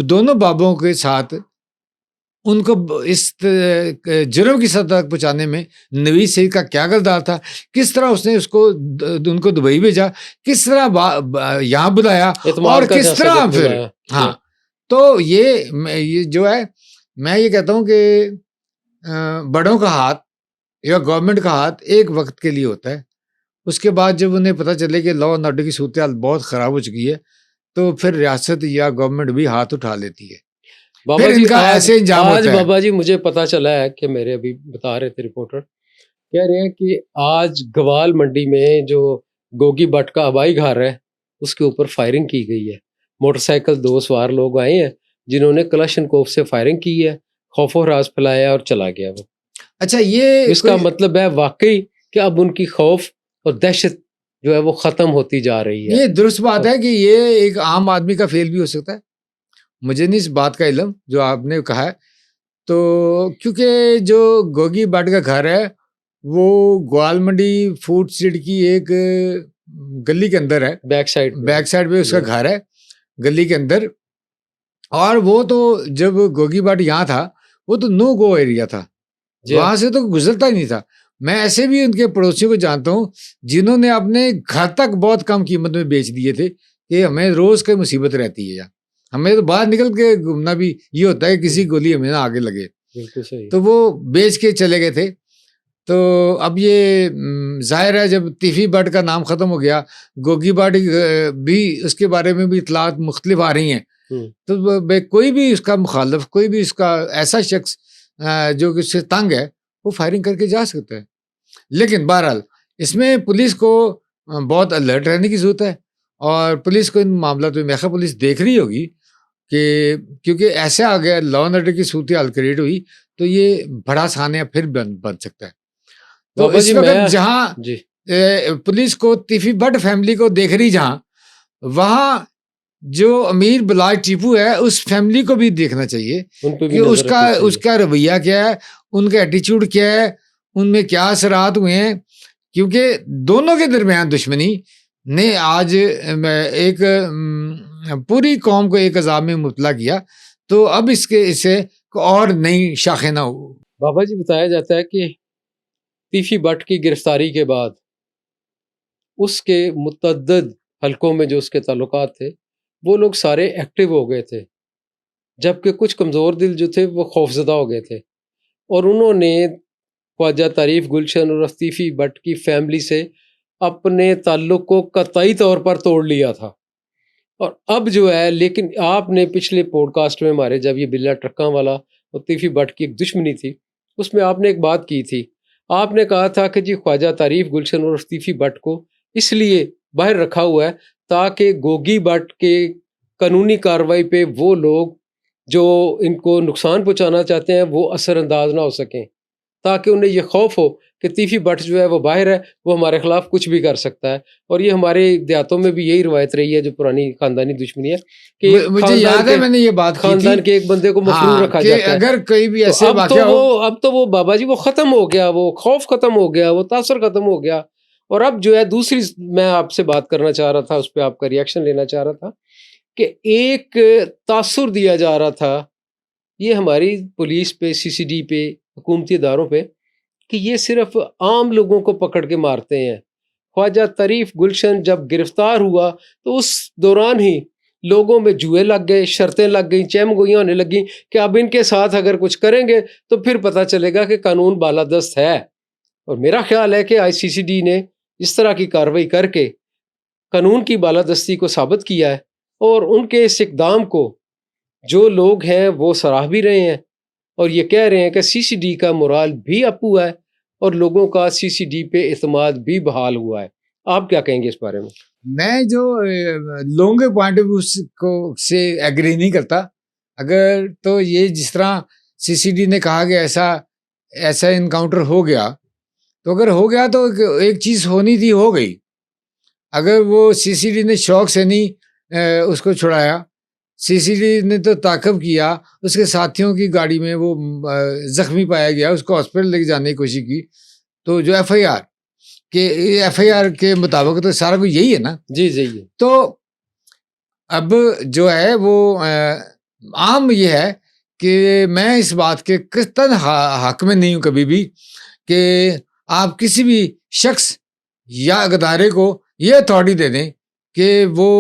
دونوں بابوں کے ساتھ ان کو اس جرم کی سطح تک پہنچانے میں نوید سعید کا کیا کردار تھا، کس طرح اس نے ان کو دبئی بھیجا، کس طرح یہاں بلایا، اور کس طرح پھر. ہاں، تو یہ جو ہے میں یہ کہتا ہوں کہ بڑوں کا ہاتھ یا گورنمنٹ کا ہاتھ ایک وقت کے لیے ہوتا ہے. اس کے بعد جب انہیں پتہ چلے کہ لا اینڈ آرڈر کی صورتحال بہت خراب ہو چکی ہے تو پھر ریاست یا گورنمنٹ بھی ہاتھ اٹھا لیتی ہے. بابا جی ایسے انجام ہوتا ہے. بابا جی مجھے پتا چلا ہے کہ میرے ابھی بتا رہے تھے رپورٹر، کہہ رہے ہیں کہ آج گوال منڈی میں جو گوگی بٹ کا آبائی گھر ہے اس کے اوپر فائرنگ کی گئی ہے. موٹر سائیکل 2 سوار لوگ آئے ہیں جنہوں نے کلاشنکوف سے فائرنگ کی ہے، خوف و راز پھیلایا اور چلا گیا وہ. اچھا، یہ اس کا مطلب ہے واقعی کہ اب ان کی خوف اور دہشت جو ہے وہ ختم ہوتی جا رہی ہے. یہ درست بات ہے کہ یہ ایک عام آدمی کا فیل بھی ہو سکتا ہے. مجھے نہیں اس بات کا علم جو آپ نے کہا ہے. تو کیونکہ جو گوگی بٹ کا گھر ہے وہ گوال منڈی فوڈ اسٹریٹ کی ایک گلی کے اندر ہے, بیک سائڈ پہ اس کا گھر ہے گلی کے اندر. اور وہ تو جب گوگی بٹ یہاں تھا وہ تو نو گو ایریا تھا, وہاں سے تو گزرتا ہی نہیں تھا. میں ایسے بھی ان کے پڑوسیوں کو جانتا ہوں جنہوں نے اپنے گھر تک بہت کم قیمت میں بیچ دیے تھے کہ ہمیں روز کی مصیبت رہتی ہے, ہمیں تو باہر نکل کے گھومنا بھی یہ ہوتا ہے کسی گولی ہمیں نہ آگے لگے. بالکل صحیح. تو وہ بیچ کے چلے گئے تھے. تو اب یہ ظاہر ہے جب تیفی بٹ کا نام ختم ہو گیا, گوگی بٹ بھی اس کے بارے میں بھی اطلاعات مختلف آ رہی ہیں, تو کوئی بھی اس کا مخالف, کوئی بھی اس کا ایسا شخص جو کہ اس سے تنگ ہے وہ فائرنگ کر کے جا سکتا ہے. لیکن بہرحال اس میں پولیس کو بہت الرٹ رہنے کی ضرورت ہے, اور پولیس کو ان معاملات میں میخا پولیس دیکھ رہی ہوگی کہ کیونکہ ایسا آ گیا لا اینڈ آرڈر کی صورتحال کریٹ ہوئی تو یہ بڑا سانحہ پھر بن سکتا ہے. تو اس وقت جہاں پولیس کو تیفی بٹ فیملی کو دیکھ رہی جہاں, وہاں جو امیر بلاج ٹیپو ہے اس فیملی کو بھی دیکھنا چاہیے کہ اس کا رویہ کیا ہے, ان کا ایٹیچیوڈ کیا ہے, ان میں کیا اثرات ہوئے ہیں. کیونکہ دونوں کے درمیان دشمنی نے آج ایک پوری قوم کو ایک عذاب میں مبتلا کیا. تو اب اسے اور نئی شاخیں نہ ہو. بابا جی بتایا جاتا ہے کہ تیفی بٹ کی گرفتاری کے بعد اس کے متعدد حلقوں میں جو اس کے تعلقات تھے وہ لوگ سارے ایکٹیو ہو گئے تھے, جبکہ کچھ کمزور دل جو تھے وہ خوفزدہ ہو گئے تھے, اور انہوں نے خواجہ تعریف گلشن اور تیفی بٹ کی فیملی سے اپنے تعلق کو قطعی طور پر توڑ لیا تھا. اور اب جو ہے, لیکن آپ نے پچھلے پوڈ کاسٹ میں ہمارے جب یہ بلا ٹرکاں والا اور تیفی بٹ کی ایک دشمنی تھی اس میں آپ نے ایک بات کی تھی. آپ نے کہا تھا کہ جی خواجہ تعریف گلشن اور تیفی بٹ کو اس لیے باہر رکھا ہوا ہے تاکہ گوگی بٹ کے قانونی کارروائی پہ وہ لوگ جو ان کو نقصان پہنچانا چاہتے ہیں وہ اثر انداز نہ ہو سکیں, تاکہ انہیں یہ خوف ہو کہ تیفی بٹ جو ہے وہ باہر ہے, وہ ہمارے خلاف کچھ بھی کر سکتا ہے. اور یہ ہمارے دیہاتوں میں بھی یہی روایت رہی ہے جو پرانی خاندانی دشمنی ہے کہ مجھے یاد ہے میں نے یہ بات خاندان کے ایک بندے کو مفرور رکھا جاتا ہے. اگر کوئی بھی ایسے اب تو وہ بابا جی وہ ختم ہو گیا, وہ خوف ختم ہو گیا, وہ تاثر ختم ہو گیا. اور اب جو ہے دوسری میں آپ سے بات کرنا چاہ رہا تھا, اس پہ آپ کا ریئیکشن لینا چاہ رہا تھا کہ ایک تاثر دیا جا رہا تھا یہ ہماری پولیس پہ, سی سی ڈی پہ, حکومتی اداروں پہ, کہ یہ صرف عام لوگوں کو پکڑ کے مارتے ہیں. خواجہ تعریف گلشن جب گرفتار ہوا تو اس دوران ہی لوگوں میں جوئے لگ گئے, شرطیں لگ گئیں, چہم گوئیاں ہونے لگیں کہ اب ان کے ساتھ اگر کچھ کریں گے تو پھر پتہ چلے گا کہ قانون بالادست ہے. اور میرا خیال ہے کہ آئی سی سی ڈی نے اس طرح کی کارروائی کر کے قانون کی بالادستی کو ثابت کیا ہے, اور ان کے اس اقدام کو جو لوگ ہیں وہ سراہ بھی رہے ہیں, اور یہ کہہ رہے ہیں کہ سی سی ڈی کا مورال بھی اپ ہوا ہے اور لوگوں کا سی سی ڈی پہ اعتماد بھی بحال ہوا ہے. آپ کیا کہیں گے اس بارے میں؟ میں جو لوگوں کے پوائنٹ آف ویو سے ایگری نہیں کرتا. اگر تو یہ جس طرح سی سی ڈی نے کہا کہ ایسا انکاؤنٹر ہو گیا, تو اگر ہو گیا تو ایک چیز ہونی تھی, ہو گئی. اگر وہ سی سی ڈی نے شوق سے نہیں اس کو چھڑایا, سی سی ڈی نے تو تعاقب کیا, اس کے ساتھیوں کی گاڑی میں وہ زخمی پایا گیا, اس کو ہاسپٹل لے کے جانے کی کوشش کی, تو جو ایف آئی آر کے مطابق تو سارا کچھ یہی ہے نا. جی. تو اب جو ہے وہ عام یہ ہے کہ میں اس بات کے قطعاً حق میں نہیں ہوں کبھی بھی کہ آپ کسی بھی شخص یا ادارے کو یہ اتھارٹی دے دیں کہ وہ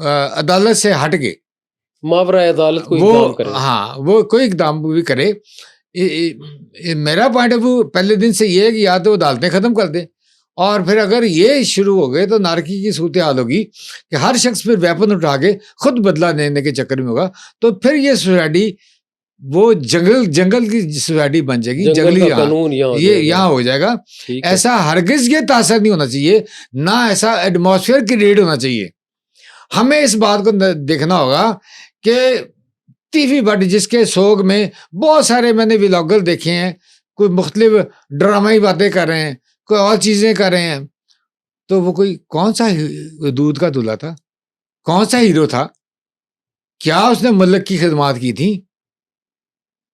عدالت سے ہٹ کے ماورائے عدالت کوئی اقدام کرے. ہاں, وہ کوئی اقدام بھی کرے. میرا پوائنٹ آف ویو پہلے دن سے یہ ہے کہ یا تو عدالتیں ختم کر دیں, اور پھر اگر یہ شروع ہو گئے تو نارکی کی صورتحال ہوگی کہ ہر شخص پھر ویپن اٹھا کے خود بدلہ لینے کے چکر میں ہوگا. تو پھر یہ سوسائٹی وہ جنگل کی سوسائٹی بن جائے گی, جنگلی قانون یہاں ہو جائے گا. ایسا ہرگز یہ تاثر نہیں ہونا چاہیے, نہ ایسا ایٹماسفیئر کریٹ ہونا چاہیے. ہمیں اس بات کو دیکھنا ہوگا کہ تیفی بٹ جس کے سوگ میں بہت سارے میں نے ولاگر دیکھے ہیں, کوئی مختلف ڈرامائی باتیں کر رہے ہیں, کوئی اور چیزیں کر رہے ہیں, تو وہ کوئی کون سا دودھ کا دلہا تھا, کون سا ہیرو تھا, کیا اس نے ملک کی خدمات کی تھیں,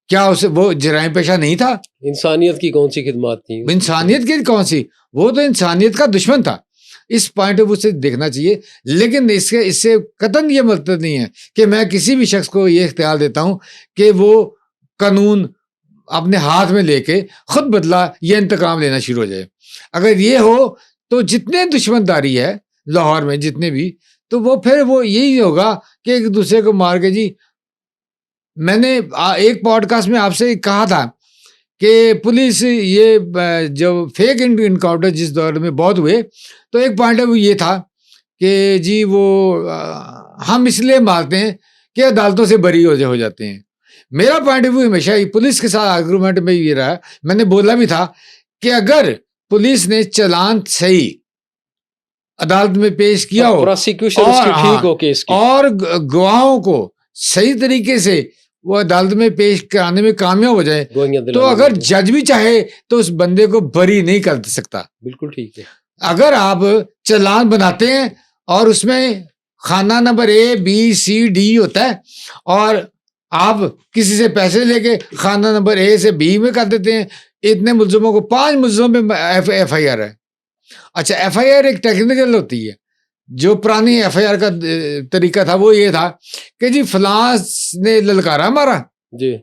کیا اسے وہ جرائم پیشہ نہیں تھا؟ انسانیت کی کون سی خدمات تھیں؟ انسانیت کی کون سی, وہ تو انسانیت کا دشمن تھا. اس پوائنٹ آف ویو سے دیکھنا چاہیے. لیکن اس سے قطعاً یہ مطلب نہیں ہے کہ میں کسی بھی شخص کو یہ اختیار دیتا ہوں کہ وہ قانون اپنے ہاتھ میں لے کے خود بدلا یا انتقام لینا شروع ہو جائے. اگر یہ ہو تو جتنے دشمن داری ہے لاہور میں جتنے بھی, تو وہ پھر وہ یہی ہوگا کہ ایک دوسرے کو مار کے جی. میں نے ایک پوڈ کاسٹ میں آپ سے کہا تھا کہ پولیس یہ جو فیک انکاؤنٹر جس دور میں بہت ہوئے, تو ایک پوائنٹ آف ویو یہ تھا کہ جی وہ ہم اس لیے مارتے ہیں کہ عدالتوں سے بری ہو جاتے ہیں. میرا پوائنٹ آف ویو ہمیشہ پولیس کے ساتھ آرگومنٹ میں یہ رہا, میں نے بولا بھی تھا کہ اگر پولیس نے چلان صحیح عدالت میں پیش کیا ہو اور گواہوں کو صحیح طریقے سے وہ عدالت میں پیش کرانے میں کامیاب ہو جائے, تو اگر جج بھی چاہے تو اس بندے کو بری نہیں کر سکتا. بالکل ٹھیک ہے. اگر آپ چلان بناتے ہیں اور اس میں خانہ number A B C D ہوتا ہے اور آپ کسی سے پیسے لے کے خانہ نمبر A سے B میں کر دیتے ہیں, اتنے ملزموں کو 5 ملزموں میں FIR ہے. اچھا FIR ایک ٹیکنیکل ہوتی ہے. جو پرانی FIR کا طریقہ تھا وہ یہ تھا کہ جی فلاں نے للکارا مارا جی,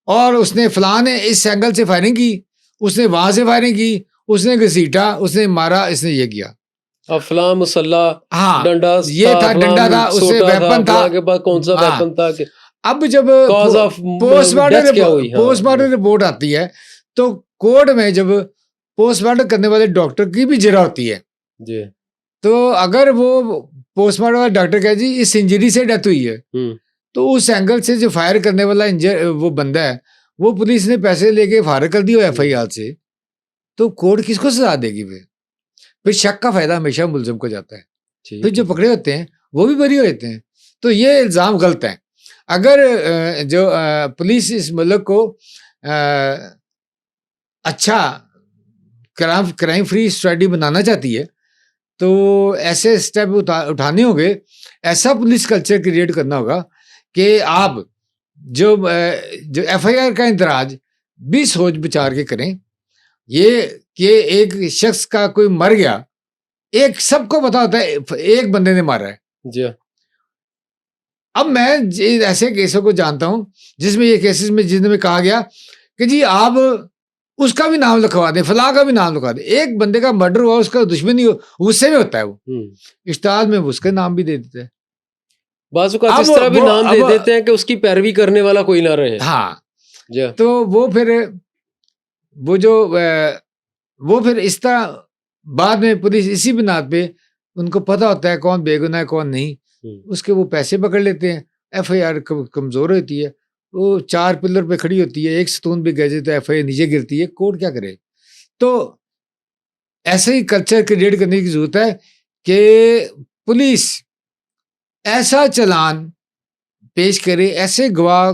اور اس نے فلاں نے اس اینگل سے فائرنگ کی, اس نے وہاں سے فائرنگ کی, اس نے گھسیٹا, اس نے مارا, اس نے یہ کیا. اب فلاں مسلح, ہاں ڈنڈا یہ تھا, ڈنڈا تھا, اس سے ویپن تھا, کے پاس کون سا ویپن تھا. اب جب پوسٹ مارٹم رپورٹ آتی ہے تو کورٹ میں جب پوسٹ مارٹم کرنے والے ڈاکٹر کی بھی جرا ہوتی ہے جی, تو اگر وہ پوسٹ مارٹم والا ڈاکٹر کہے جی اس انجری سے ڈیتھ ہوئی ہے, تو اس اینگل سے جو فائر کرنے والا وہ بندہ ہے وہ پولیس نے پیسے لے کے فارغ کر دیا FIR سے, تو کورٹ کس کو سزا دے گی؟ پھر شک کا فائدہ ہمیشہ ملزم کو جاتا ہے. پھر جو پکڑے ہوتے ہیں وہ بھی بری ہوتے ہیں. تو یہ الزام غلط ہے. اگر جو پولیس اس ملک کو اچھا کرائم فری اسٹریٹجی بنانا چاہتی ہے تو ایسے اسٹیپ اٹھانے ہوں گے, ایسا پولیس کلچر کریٹ کرنا ہوگا کہ آپ جو FIR کا اندراج بھی سوچ بچار کے کریں. یہ کہ ایک شخص کا کوئی مر گیا, ایک سب کو پتا ہوتا ہے ایک بندے نے مارا ہے جی. اب میں ایسے کیسوں کو جانتا ہوں جس میں یہ کیسز میں جن میں کہا گیا کہ جی آپ اس کا بھی نام لکھوا دیں, فلاں کا بھی نام لکھوا دیں. ایک بندے کا مرڈر ہوا, اس کا دشمنی غصے میں ہوتا ہے, وہ اشتہار میں اس کا نام بھی دے دیتا ہے. بعض اوقات اس طرح بھی نام دے دیتے ہیں کہ اس کی پیروی کرنے والا کوئی نہ رہے. ہاں تو وہ پھر اس طرح بعد میں پولیس اسی بنیاد پہ ان کو پتا ہوتا ہے کون بے گناہ ہے کون نہیں, اس کے وہ پیسے پکڑ لیتے ہیں. FIR کمزور ہوتی ہے, وہ 4 پلر پہ کھڑی ہوتی ہے, ایک ستون بھی گرے تو FIR نیچے گرتی ہے, کورٹ کیا کرے؟ تو ایسے ہی کلچر کریٹ کرنے کی ضرورت ہے کہ پولیس ایسا چلان پیش کرے, ایسے گواہ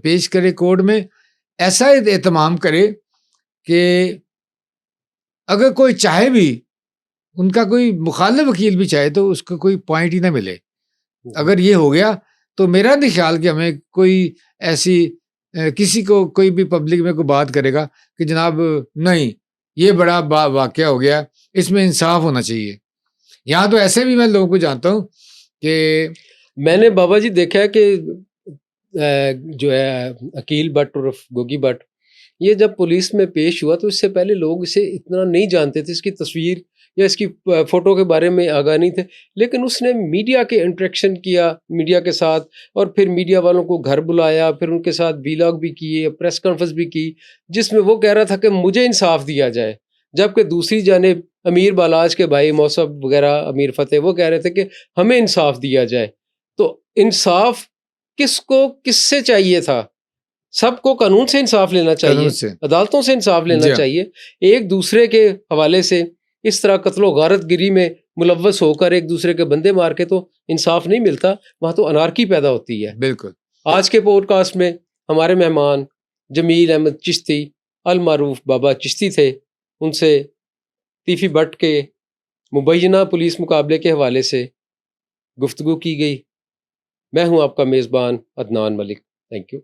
پیش کرے کورٹ میں, ایسا اہتمام کرے کہ اگر کوئی چاہے بھی, ان کا کوئی مخالف وکیل بھی چاہے تو اس کو کوئی پوائنٹ ہی نہ ملے. اگر یہ ہو گیا تو میرا نہیں خیال کہ ہمیں کوئی ایسی کسی کو کوئی بھی پبلک میں کوئی بات کرے گا کہ جناب نہیں یہ بڑا واقعہ ہو گیا, اس میں انصاف ہونا چاہیے. یہاں تو ایسے بھی میں لوگوں کو جانتا ہوں کہ میں نے بابا جی دیکھا ہے کہ جو ہے عقیل بٹ اور گوگی بٹ, یہ جب پولیس میں پیش ہوا تو اس سے پہلے لوگ اسے اتنا نہیں جانتے تھے, اس کی تصویر یا اس کی فوٹو کے بارے میں آگاہ نہیں تھے. لیکن اس نے میڈیا کے انٹریکشن کیا میڈیا کے ساتھ, اور پھر میڈیا والوں کو گھر بلایا, پھر ان کے ساتھ ویلاگ بھی کیے, پریس کانفرنس بھی کی, جس میں وہ کہہ رہا تھا کہ مجھے انصاف دیا جائے. جبکہ دوسری جانب امیر بالاج کے بھائی موصب وغیرہ, امیر فتح, وہ کہہ رہے تھے کہ ہمیں انصاف دیا جائے. تو انصاف کس کو کس سے چاہیے تھا؟ سب کو قانون سے انصاف لینا چاہیے, عدالتوں سے انصاف لینا چاہیے. ایک دوسرے کے حوالے سے اس طرح قتل و غارت گری میں ملوث ہو کر ایک دوسرے کے بندے مار کے تو انصاف نہیں ملتا, وہاں تو انارکی پیدا ہوتی ہے. بالکل. آج کے پوڈ کاسٹ میں ہمارے مہمان جمیل احمد چشتی المعروف بابا چشتی تھے. ان سے تیفی بٹ کے مبینہ پولیس مقابلے کے حوالے سے گفتگو کی گئی۔ میں ہوں آپ کا میزبان عدنان ملک۔ Thank you.